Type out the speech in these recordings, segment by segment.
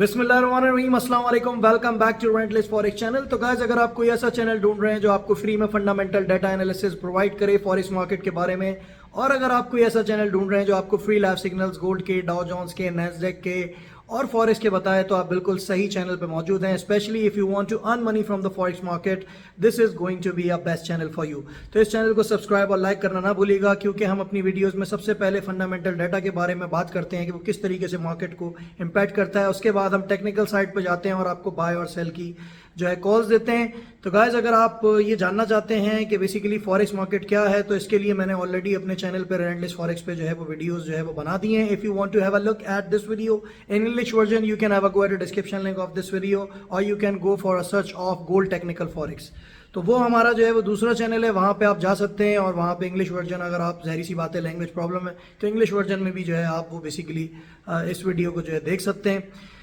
बिस्मिल्लाहिर्रहमानिर्रहीम, अस्सलाम वालेकुम, वेलकम बैक टू रेंटलेस फॉरेक्स चैनल। तो गाइस, अगर आप कोई ऐसा चैनल ढूंढ रहे हैं जो आपको फ्री में फंडामेंटल डाटा एनालिसिस प्रोवाइड करे फॉरेक्स मार्केट के बारे में, और अगर आप कोई ऐसा चैनल ढूंढ रहे हैं जो आपको फ्री लाइव सिग्नल्स गोल्ड के, डाउ जोन्स के, नैस्डैक के और फॉरेक्स के बताए, तो आप बिल्कुल सही चैनल पे मौजूद हैं। Specially if you want to earn money from the forex market, this is going to be a best channel for you. तो इस चैनल को सब्सक्राइब और लाइक करना ना भूलिएगा, क्योंकि हम अपनी वीडियोस में सबसे पहले फंडामेंटल डाटा के बारे में बात करते हैं कि वो किस तरीके से मार्केट को इम्पैक्ट करता है। उसके बाद हम टेक्निकल साइड पर जाते हैं और आपको बाय और सेल की जो है कॉल्स देते हैं। तो गाइस, अगर आप ये जानना चाहते हैं कि बेसिकली फॉरेक्स मार्केट क्या है, तो इसके लिए मैंने ऑलरेडी अपने चैनल पे रेंटलेस फॉरेक्स पे जो है वो वीडियोस जो है वो बना दिए हैं। If you want to have a look at this video in English version, you can have a go at the description link of this video, और you can go for a search of gold technical forex. तो वो हमारा जो है वो दूसरा channel है, वहाँ पे आप जा सकते हैं और वहाँ पे इंग्लिश वर्जन, अगर आप ज़ाहिर सी बात है लैंग्वेज प्रॉब्लम है तो इंग्लिश वर्जन में भी जो है आप वो बेसिकली इस वीडियो को जो है देख सकते हैं।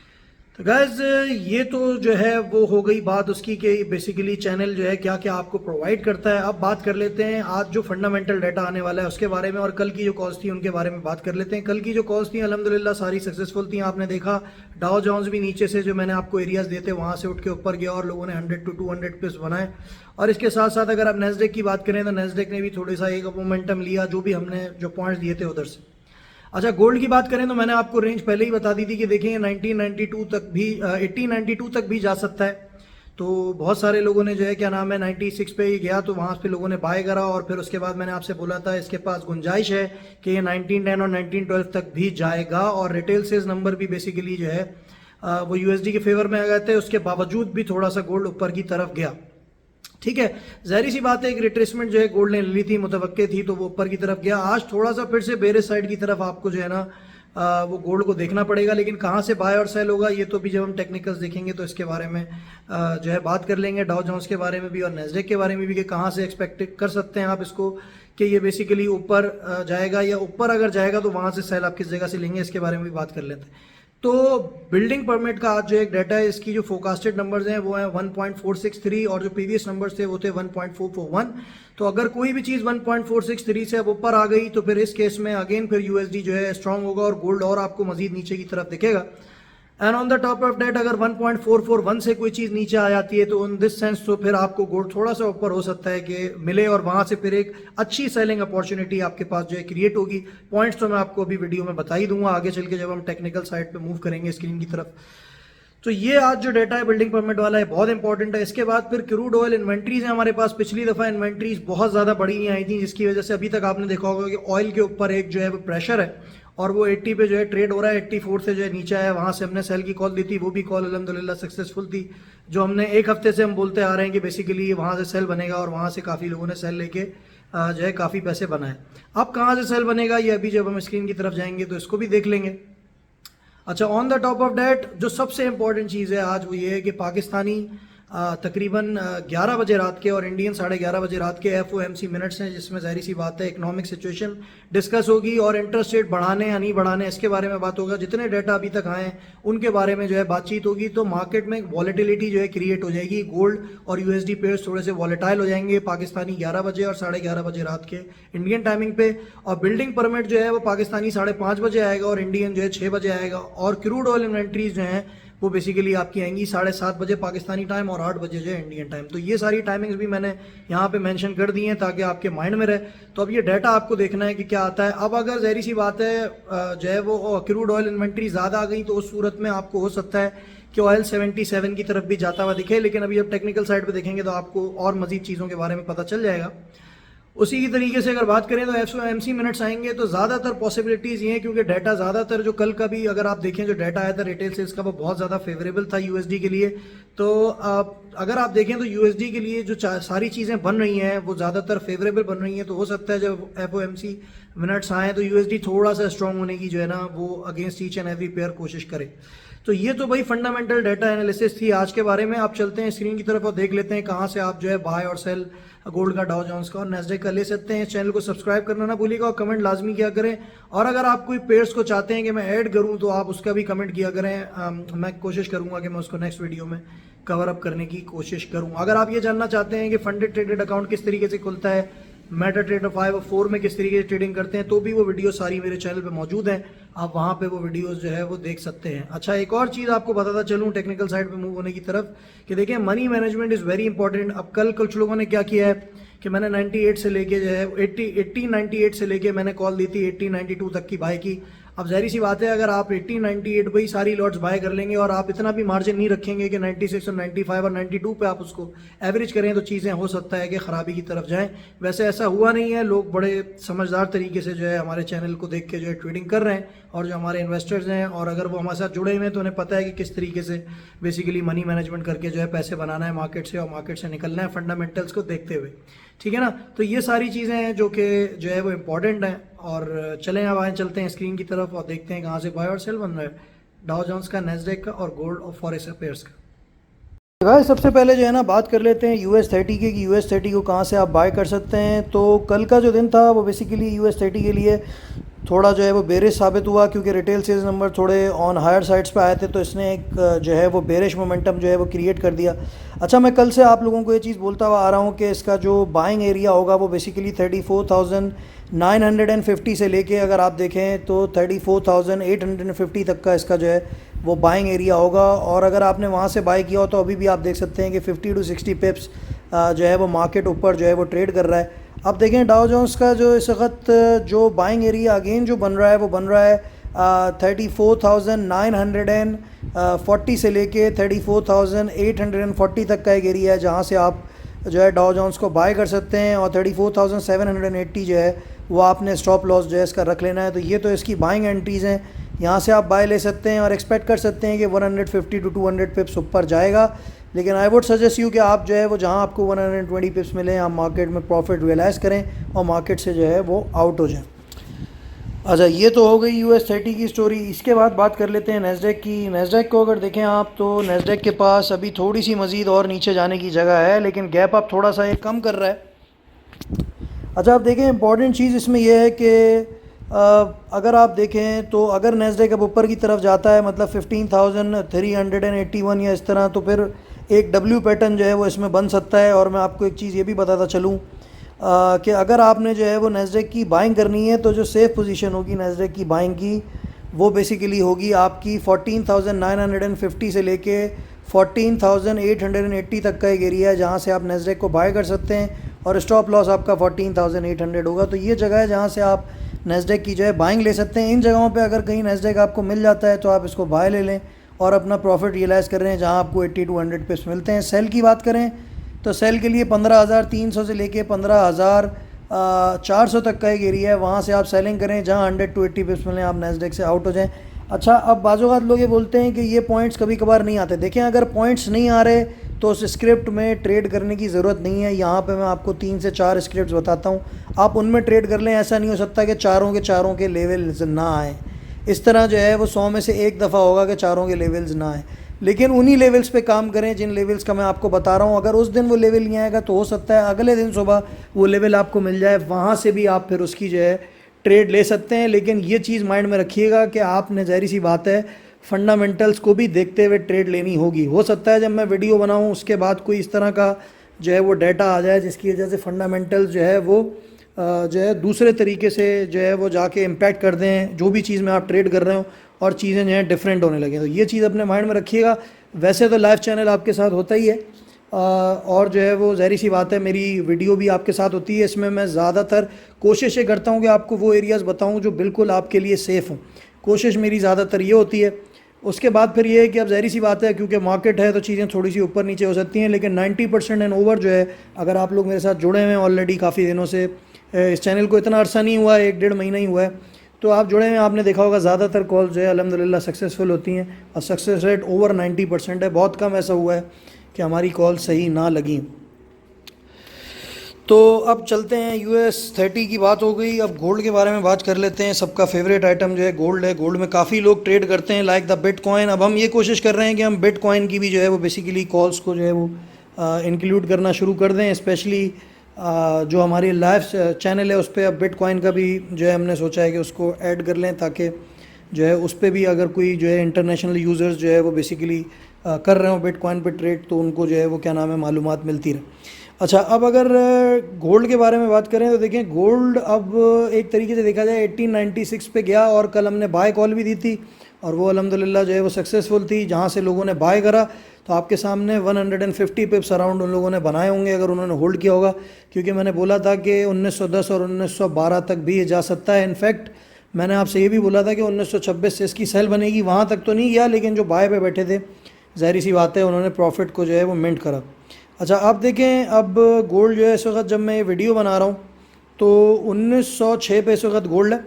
तो गाइज, ये तो जो है वो हो गई बात उसकी कि बेसिकली चैनल जो है क्या क्या आपको प्रोवाइड करता है। अब बात कर लेते हैं आज जो फंडामेंटल डाटा आने वाला है उसके बारे में, और कल की जो कॉल्स थी उनके बारे में बात कर लेते हैं। कल की जो कॉल्स थी अल्हम्दुलिल्लाह सारी सक्सेसफुल थी। आपने देखा डाउ जोन्स भी नीचे से जो मैंने आपको एरियाज देते वहाँ से उठ के ऊपर गया और लोगों ने 100 to 200 पिप्स बनाए। और इसके साथ साथ अगर आप नैस्डैक की बात करें तो नैस्डैक ने भी थोड़ा सा एक मोमेंटम लिया, जो भी हमने जो पॉइंट्स दिए थे उधर से। अच्छा, गोल्ड की बात करें तो मैंने आपको रेंज पहले ही बता दी थी कि देखेंगे 1992 तक भी 1892 तक भी जा सकता है। तो बहुत सारे लोगों ने जो है क्या नाम है 96 पे ही गया, तो वहाँ पे लोगों ने बाय करा, और फिर उसके बाद मैंने आपसे बोला था इसके पास गुंजाइश है कि ये 1910 और 1912 तक भी जाएगा। और रिटेल सेल्स नंबर भी बेसिकली जो है वो यूएसडी के फेवर में आ गए थे, उसके बावजूद भी थोड़ा सा गोल्ड ऊपर की तरफ गया। ठीक है, जाहिर सी बात है एक रिट्रेसमेंट जो है गोल्ड ने ली थी, मुतवक्के थी, तो वो ऊपर की तरफ गया। आज थोड़ा सा फिर से बेरिश साइड की तरफ आपको जो है ना वो गोल्ड को देखना पड़ेगा, लेकिन कहाँ से बाय और सेल होगा ये तो भी जब हम टेक्निकल्स देखेंगे तो इसके बारे में जो है बात कर लेंगे, डाउ जोन्स के बारे में भी और नैस्डैक के बारे में भी, कि कहाँ से एक्सपेक्ट कर सकते हैं आप इसको कि ये बेसिकली ऊपर जाएगा, या ऊपर अगर जाएगा तो वहाँ से सेल आप किस जगह से लेंगे, इसके बारे में भी बात कर लेते हैं। तो बिल्डिंग परमिट का आज जो एक डाटा है, इसकी जो फोरकास्टेड नंबर्स हैं वो हैं 1.463, और जो प्रीवियस नंबर्स थे वो थे 1.441। तो अगर कोई भी चीज़ 1.463 से अब ऊपर आ गई तो फिर इस केस में अगेन फिर यूएसडी जो है स्ट्रांग होगा और गोल्ड और आपको मजीद नीचे की तरफ दिखेगा। And on the top of date अगर 1.441 से कोई चीज़ नीचे आ जाती है तो इन दिस सेंस तो फिर आपको गोल्ड थोड़ा सा ऊपर हो सकता है कि मिले, और वहाँ से फिर एक अच्छी सेलिंग अपॉर्चुनिटी आपके पास जो है क्रिएट होगी। पॉइंट्स तो मैं आपको अभी वीडियो में बता ही दूंगा आगे चल के जब हम टेक्निकल साइड पे मूव करेंगे स्क्रीन की तरफ। तो ये आज जो डाटा है बिल्डिंग परमिट वाला है बहुत इंपॉर्टेंट है। इसके बाद फिर क्रूड ऑयल इन्वेंट्रीज है हमारे पास। पिछली दफ़ा इन्वेंट्रीज बहुत ज़्यादा बड़ी नहीं आई थी, जिसकी वजह से अभी तक आपने देखा होगा कि ऑयल के ऊपर एक जो है वो प्रेशर है, और वो 80 पे जो है ट्रेड हो रहा है। 84 से जो है नीचे आया, वहाँ से हमने सेल की कॉल दी थी, वो भी कॉल अल्हम्दुलिल्लाह सक्सेसफुल थी। जो हमने एक हफ्ते से हम बोलते आ रहे हैं कि बेसिकली वहाँ से सेल बनेगा, और वहाँ से काफ़ी लोगों ने सेल लेके जो है काफ़ी पैसे बनाए। अब कहाँ से सेल बनेगा ये अभी जब हम स्क्रीन की तरफ जाएंगे तो इसको भी देख लेंगे। अच्छा, on the top of date जो सबसे इंपॉर्टेंट चीज़ है आज वो ये है कि पाकिस्तानी तकरीबन 11 बजे रात के और इंडियन 11:30 बजे रात के FOMC मिनट्स हैं, जिसमें ज़ाहिर सी बात है इकोनॉमिक सिचुएशन डिस्कस होगी और इंटरेस्ट रेट बढ़ाने या नहीं बढ़ाने इसके बारे में बात होगा। जितने डाटा अभी तक आए हैं उनके बारे में जो है बातचीत होगी, तो मार्केट में वॉलेटिलिटी जो है क्रिएट हो जाएगी। गोल्ड और USD पेयर्स थोड़े से वॉलेटाइल हो जाएंगे पाकिस्तानी 11 बजे और 11:30 बजे रात के इंडियन टाइमिंग पे। और बिल्डिंग परमिट जो है वो पाकिस्तानी 5:30 बजे आएगा और इंडियन जो है 6 बजे आएगा। और क्रूड ऑयल इन्वेंट्रीज जो हैं वो बेसिकली आपकी आएंगी 7:30 बजे पाकिस्तानी टाइम और 8 बजे जो है इंडियन टाइम। तो ये सारी टाइमिंग्स भी मैंने यहाँ पे मेंशन कर दी हैं ताकि आपके माइंड में रहे। तो अब ये डाटा आपको देखना है कि क्या आता है। अब अगर ज़ाहिर सी बात है जो है वो क्रूड ऑयल इन्वेंट्री ज़्यादा आ गई तो उस सूरत में आपको हो सकता है कि ऑयल 77 की तरफ भी जाता हुआ दिखे, लेकिन अभी जब टेक्निकल साइड पर देखेंगे तो आपको और मज़ीद चीज़ों के बारे में पता चल जाएगा। उसी की तरीके से अगर बात करें तो FOMC मिनट्स आएंगे तो ज़्यादातर पॉसिबिलिटीज़ ये हैं, क्योंकि डाटा ज़्यादातर जो कल का भी अगर आप देखें जो डाटा आया था रिटेल सेल्स का वो बहुत ज़्यादा फेवरेबल था USD के लिए। तो अगर आप देखें तो USD के लिए जो सारी चीज़ें बन रही हैं वो ज़्यादातर फेवरेबल बन रही हैं। तो हो सकता है जब FOMC मिनट्स आएँ तो USD थोड़ा सा स्ट्रॉन्ग होने की जो है ना वो against each and every pair कोशिश करे। तो ये तो भाई फंडामेंटल डाटा एनालिसिस थी आज के बारे में। आप चलते हैं स्क्रीन की तरफ और देख लेते हैं कहाँ से आप जो है बाय और सेल गोल्ड का, डाउ जोन्स का और नैस्डैक का ले सकते हैं। चैनल को सब्सक्राइब करना ना भूलिएगा और कमेंट लाजमी किया करें। और अगर आप कोई पेयर्स को चाहते हैं कि मैं ऐड करूं तो आप उसका भी कमेंट किया करें। मैं कोशिश करूंगा कि मैं उसको नेक्स्ट वीडियो में कवर अप करने की कोशिश करूं। अगर आप ये जानना चाहते हैं कि फंडेड ट्रेडेड अकाउंट किस तरीके से खुलता है मेटा ट्रेडर 5 और 4 में किस तरीके से ट्रेडिंग करते हैं, तो भी वो वीडियो सारी मेरे चैनल पे मौजूद हैं, आप वहाँ पे वो वीडियोस जो है वो देख सकते हैं। अच्छा, एक और चीज़ आपको बताता चलूँ टेक्निकल साइड पे मूव होने की तरफ, कि देखिए money management is very important. अब कल कुछ लोगों ने क्या किया है कि मैंने 98 से लेके जो है 1898 से लेके मैंने कॉल दी थी 1892 तक की बाय की। अब ज़ाहिर सी बात है, अगर आप 1898 पे ही सारी लॉट्स बाय कर लेंगे और आप इतना भी मार्जिन नहीं रखेंगे कि 96 और 95 और 92 पे आप उसको एवरेज करें, तो चीज़ें हो सकता है कि ख़राबी की तरफ जाएं। वैसे ऐसा हुआ नहीं है, लोग बड़े समझदार तरीके से जो है हमारे चैनल को देख के जो है ट्रेडिंग कर रहे हैं, और जो हमारे इन्वेस्टर्स हैं और अगर वो हमारे साथ जुड़े हुए हैं तो उन्हें पता है कि किस तरीके से बेसिकली मनी मैनेजमेंट करके जो है पैसे बनाना है मार्केट से और मार्केट से निकलना है फंडामेंटल्स को देखते हुए। ठीक है ना, तो ये सारी चीज़ें हैं जो कि जो है वो इम्पॉर्टेंट हैं। और चलें अब आए चलते हैं स्क्रीन की तरफ और देखते हैं कहाँ से बाय और सेल बन रहा है डाउ जोन्स का, नैस्डैक का और गोल्ड और फॉरेक्स पेयर्स का। गाइस सबसे पहले जो है ना बात कर लेते हैं US30 के, कि US30 को कहाँ से आप बाय कर सकते हैं। तो कल का जो दिन था वो बेसिकली US30 के लिए थोड़ा जो है वो बेरिश साबित हुआ, क्योंकि रिटेल सेल्स नंबर थोड़े ऑन हायर साइड्स पे आए थे, तो इसने एक जो है वो बेरिश मोमेंटम जो है वो क्रिएट कर दिया। अच्छा, मैं कल से आप लोगों को ये चीज़ बोलता हुआ आ रहा हूँ कि इसका जो बाइंग एरिया होगा वो बेसिकली 34,950 से लेके अगर आप देखें तो 34,850 तक का इसका जो है वो बाइंग एरिया होगा। और अगर आपने वहाँ से बाय किया हो तो अभी भी आप देख सकते हैं कि 50 to 60 पिप्स जो है वो मार्केट ऊपर जो है वो ट्रेड कर रहा है। अब देखें डाउ जोन्स का जो इस वक्त जो बाइंग एरिया अगेन जो बन रहा है वो बन रहा है 34,940 से लेके 34,840 तक का एक एरिया है, जहाँ से आप जो है डाउ जोन्स को बाय कर सकते हैं। और 34,780 जो है वो आपने स्टॉप लॉस जो है इसका रख लेना है। तो ये तो इसकी बाइंग एंट्रीज़ हैं, यहाँ से आप बाय ले सकते हैं और एक्सपेक्ट कर सकते हैं कि 150 to 200 पिप्स ऊपर जाएगा। लेकिन आई वुड सजेस्ट यू कि आप जो है वो जहाँ आपको 120 पिप्स मिले आप मार्केट में प्रॉफिट रियलाइज़ करें और मार्केट से जो है वो आउट हो जाए। अच्छा, ये तो हो गई US30 की स्टोरी। इसके बाद बात कर लेते हैं नैस्डैक की। नैस्डैक को अगर देखें आप तो नैस्डैक के पास अभी थोड़ी सी मज़ीद और नीचे जाने की जगह है, लेकिन गैप आप थोड़ा सा एक कम कर रहा है। अच्छा, आप देखें इंपॉर्टेंट चीज़ इसमें यह है कि अगर आप देखें तो अगर नैस्डैक अब ऊपर की तरफ जाता है, मतलब 15,381 या इस तरह, तो फिर एक W पैटर्न जो है वो इसमें बन सकता है। और मैं आपको एक चीज़ ये भी बताता चलूँ कि अगर आपने जो है वो नैस्डैक की बाइंग करनी है तो जो सेफ़ पोजीशन होगी नैस्डैक की बाइंग की वो बेसिकली होगी आपकी 14,950 से लेके 14,880 तक का एक एरिया है, जहाँ से आप नैस्डैक को बाय कर सकते हैं और स्टॉप लॉस आपका 14,800 होगा। तो ये जगह है जहाँ से आप नैस्डैक की जो है बाइंग ले सकते हैं। इन जगहों पे अगर कहीं नैस्डैक आपको मिल जाता है तो आप इसको बाय ले लें और अपना प्रॉफिट रियलाइज़ कर रहे हैं, जहाँ आपको 80 to 100 पिप्स मिलते हैं। सेल की बात करें तो सेल के लिए 15,300 से लेके 15,400 तक का एक एरिया है, वहाँ से आप सेलिंग करें, जहाँ 100 to 80 पिप्स मिलें आप नैस्डैक से आउट हो जाएं। अच्छा, अब बाज़-औक़ात लोग ये बोलते हैं कि ये पॉइंट्स कभी कभार नहीं आते। देखें, अगर पॉइंट्स नहीं आ रहे तो उस स्क्रिप्ट में ट्रेड करने की ज़रूरत नहीं है। यहाँ पे मैं आपको 3 से 4 स्क्रिप्ट्स बताता हूँ, आप उनमें ट्रेड कर लें। ऐसा नहीं हो सकता कि चारों के लेवल्स ना आए। इस तरह जो है वो 100 में से एक दफ़ा होगा कि चारों के लेवल्स ना आए, लेकिन उन्हीं लेवल्स पे काम करें जिन लेवल्स का मैं आपको बता रहा हूँ। अगर उस दिन वो लेवल नहीं आएगा तो हो सकता है अगले दिन सुबह वो लेवल आपको मिल जाए, वहाँ से भी आप फिर उसकी जो है ट्रेड ले सकते हैं। लेकिन ये चीज़ माइंड में रखिएगा कि आपने ज़ाहिर सी बात है फंडामेंटल्स को भी देखते हुए ट्रेड लेनी होगी। हो सकता है जब मैं वीडियो बनाऊँ उसके बाद कोई इस तरह का जो है वो डाटा आ जाए जिसकी वजह से फंडामेंटल्स जो है वो जो है दूसरे तरीके से जो है वो जाके इम्पैक्ट कर दें जो भी चीज़ में आप ट्रेड कर रहे हो और चीज़ें जो हैं डिफरेंट होने लगे। तो ये चीज़ अपने माइंड में रखिएगा। वैसे तो लाइव चैनल आपके साथ होता ही है और जो है वो ज़ाहिर सी बात है मेरी वीडियो भी आपके साथ होती है। इसमें मैं ज़्यादातर कोशिश ये करता हूँ कि आपको वो एरियाज़ बताऊँ जो बिल्कुल आपके लिए सेफ़ हों। कोशिश मेरी ज़्यादातर ये होती है। उसके बाद फिर ये है कि अब ज़ाहिर सी बात है क्योंकि मार्केट है तो चीज़ें थोड़ी सी ऊपर नीचे हो सकती हैं, लेकिन 90% एंड ओवर जो है, अगर आप लोग मेरे साथ जुड़े हुए हैं ऑलरेडी काफ़ी दिनों से, इस चैनल को इतना अरसा नहीं हुआ है, 1-1.5 महीना ही हुआ है, तो आप जुड़े हुए आपने देखा होगा ज़्यादातर कॉल जो है अल्हम्दुलिल्लाह सक्सेसफुल होती हैं और सक्सेस रेट ओवर 90% है। बहुत कम ऐसा हुआ है कि हमारी कॉल सही ना लगी। तो अब चलते हैं US30 की बात हो गई, अब गोल्ड के बारे में बात कर लेते हैं। सबका फेवरेट आइटम जो है गोल्ड है। गोल्ड में काफ़ी लोग ट्रेड करते हैं लाइक द बिटकॉइन। अब हम ये कोशिश कर रहे हैं कि हम बिटकॉइन की भी जो है वो बेसिकली कॉल्स को जो है वो इंक्लूड करना शुरू कर दें। स्पेशली जो हमारी लाइव चैनल है उस पर अब बिटकॉइन का भी जो है हमने सोचा है कि उसको ऐड कर लें, ताकि जो है उस पर भी अगर कोई जो है इंटरनेशनल यूज़र्स जो है वो बेसिकली कर रहे हो बिटकॉइन पे ट्रेड, तो उनको जो है वो क्या नाम है मालूमात मिलती रहे। अच्छा, अब अगर गोल्ड के बारे में बात करें तो देखें गोल्ड अब एक तरीके से देखा जाए 1896 पे गया और कल हमने बाय कॉल भी दी थी और वो अल्हम्दुलिल्लाह जो है वो सक्सेसफुल थी। जहाँ से लोगों ने बाय करा तो आपके सामने 150 पिप्स अराउंड उन लोगों ने बनाए होंगे अगर उन्होंने होल्ड किया होगा, क्योंकि मैंने बोला था कि 1910 और 1912 तक भी ये जा सकता है। इनफैक्ट मैंने आपसे ये भी बोला था कि 1926 से इसकी सेल बनेगी, वहाँ तक तो नहीं गया, लेकिन जो बाय पे बैठे थे ज़ाहिर सी बात है उन्होंने प्रॉफिट को जो है वो मिंट करा। अच्छा, अब देखें अब गोल्ड जो है इस वक्त जब मैं ये वीडियो बना रहा हूँ तो 1906 पे इस वक्त गोल्ड है।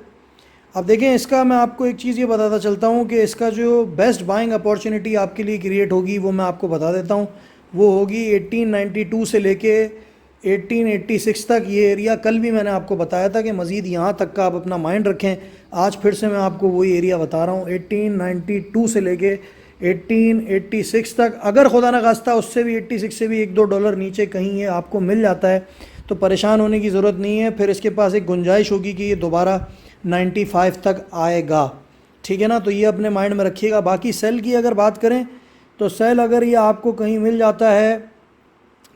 अब देखें इसका मैं आपको एक चीज़ ये बताता चलता हूँ कि इसका जो बेस्ट बाइंग अपॉर्चुनिटी आपके लिए क्रिएट होगी वो मैं आपको बता देता हूँ। वो होगी 1892 से लेके 1886 तक ये एरिया। कल भी मैंने आपको बताया था कि मज़ीद यहाँ तक का आप अपना माइंड रखें। आज फिर से मैं आपको वही एरिया बता रहा हूँ 1892 से लेके 1886 तक। अगर खुदा न खास्ता उससे भी 86 से भी $1-2 नीचे कहीं ये आपको मिल जाता है तो परेशान होने की ज़रूरत नहीं है, फिर इसके पास एक गुंजाइश होगी कि ये दोबारा 95 तक आएगा। ठीक है ना, तो ये अपने माइंड में रखिएगा। बाकी सेल की अगर बात करें तो सेल अगर ये आपको कहीं मिल जाता है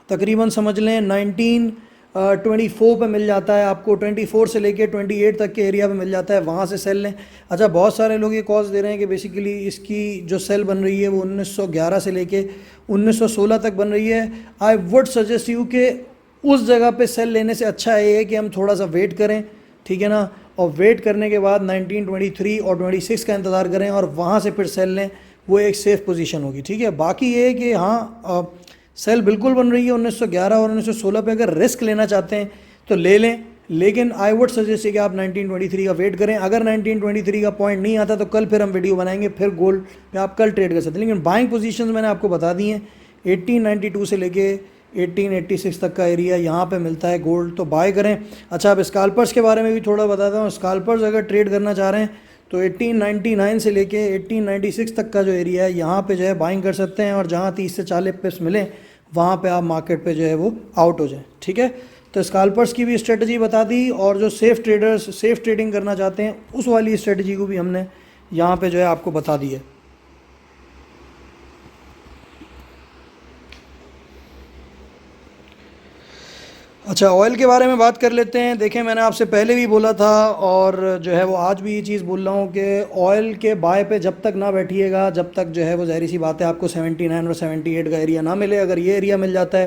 तकरीबन समझ लें 1924 पे मिल जाता है आपको, 24 से लेके 28 तक के एरिया पे मिल जाता है, वहाँ से सेल लें। अच्छा, बहुत सारे लोग ये कॉज दे रहे हैं कि बेसिकली इसकी जो सेल बन रही है वो 1911 से लेके 1916 तक बन रही है। आई वुड सजेस्ट यू कि उस जगह पे सेल लेने से अच्छा ये है कि हम थोड़ा सा वेट करें, ठीक है ना, और वेट करने के बाद 1923 और 26 का इंतज़ार करें और वहाँ से फिर सेल लें, वो एक सेफ़ पोजीशन होगी। ठीक है, बाकी ये है कि हाँ सेल बिल्कुल बन रही है 1911 और 1916 पे। अगर रिस्क लेना चाहते हैं तो ले लें, लेकिन आई वुड सजेस्ट कि आप 1923 का वेट करें। अगर 1923 का पॉइंट नहीं आता तो कल फिर हम वीडियो बनाएंगे, फिर गोल्ड पे आप कल ट्रेड कर सकते हैं। लेकिन बाइंग पोजीशंस मैंने आपको बता दी हैं, 1892 से लेके 1886 तक का एरिया यहाँ पे मिलता है गोल्ड, तो बाय करें। अच्छा, अब स्काल्पर्स के बारे में भी थोड़ा बताता हूँ। स्काल्पर्स अगर ट्रेड करना चाह रहे हैं तो 1899 से लेके 1896 तक का जो एरिया है यहाँ पे जो है बाइंग कर सकते हैं, और जहाँ 30 से 40 पिप्स मिले वहाँ पे आप मार्केट पे जो है वो आउट हो जाए। ठीक है, तो स्काल्पर्स की भी स्ट्रेटजी बता दी, और जो सेफ़ ट्रेडर्स सेफ़ ट्रेडिंग करना चाहते हैं उस वाली स्ट्रेटजी को भी हमने यहाँ पे जो है आपको बता दी है। अच्छा, ऑयल के बारे में बात कर लेते हैं। देखें, मैंने आपसे पहले भी बोला था और जो है वो आज भी ये चीज़ बोल रहा हूँ कि ऑयल के बाय पे जब तक ना बैठिएगा, जब तक जो है वो ज़ाहिर सी बात है आपको 79 और 78 का एरिया ना मिले। अगर ये एरिया मिल जाता है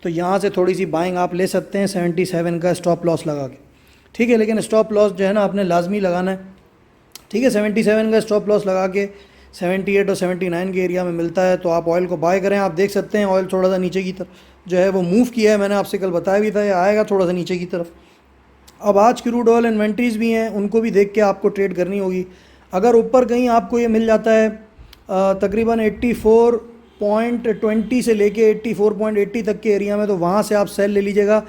तो यहाँ से थोड़ी सी बाइंग आप ले सकते हैं 77 का स्टॉप लॉस लगा के। ठीक है, लेकिन स्टॉप लॉस जो है ना आपने लाजमी लगाना है। ठीक है, 77 का स्टॉप लॉस लगा के 78 और 79 के एरिया में मिलता है तो आप ऑयल को बाय करें। आप देख सकते हैं ऑयल थोड़ा सा नीचे की तरफ जो है वो मूव किया है, मैंने आपसे कल बताया भी था ये आएगा थोड़ा सा नीचे की तरफ। अब आज क्रूड ऑयल इन्वेंट्रीज भी हैं, उनको भी देख के आपको ट्रेड करनी होगी। अगर ऊपर कहीं आपको ये मिल जाता है तकरीबन 84.20 से लेके 84.80 तक के एरिया में, तो वहाँ से आप सेल ले लीजिएगा।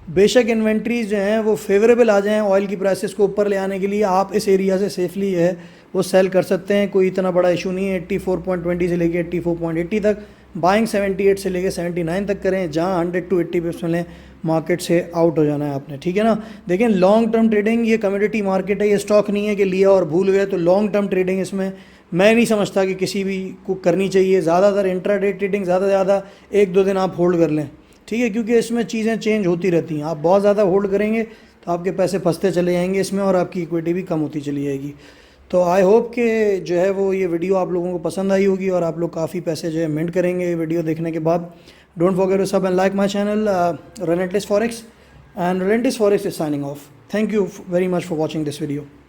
बेशक इन्वेंट्रीज जो हैं वो फेवरेबल आ जाएँ ऑयल की प्राइसेस को ऊपर ले आने के लिए, आप इस एरिया से सेफली है वो सेल कर सकते हैं, कोई इतना बड़ा इशू नहीं है। 84.20 से लेके 84.80 तक बाइंग 78 से लेके 79 तक करें, जहाँ 100 to 80 पिप्स मिलें मार्केट से आउट हो जाना है आपने। ठीक है ना, देखें लॉन्ग टर्म ट्रेडिंग, ये कमोडिटी मार्केट है, ये स्टॉक नहीं है कि लिया और भूल गए। तो लॉन्ग टर्म ट्रेडिंग इसमें मैं नहीं समझता कि किसी भी को करनी चाहिए। ज़्यादातर इंट्राडे ट्रेडिंग ज़्यादा से ज़्यादा 1-2 दिन आप होल्ड कर लें। ठीक है, क्योंकि इसमें चीज़ें चेंज होती रहती हैं। आप बहुत ज़्यादा होल्ड करेंगे तो आपके पैसे फंसते चले जाएंगे इसमें और आपकी इक्विटी भी कम होती चली जाएगी। तो आई होप कि जो है वो ये वीडियो आप लोगों को पसंद आई होगी और आप लोग काफ़ी पैसे जो है मिंट करेंगे ये वीडियो देखने के बाद। डोंट फॉरगेट टू सब and like my channel Relentless Forex, and Relentless Forex is signing off. Thank you very much for watching this video.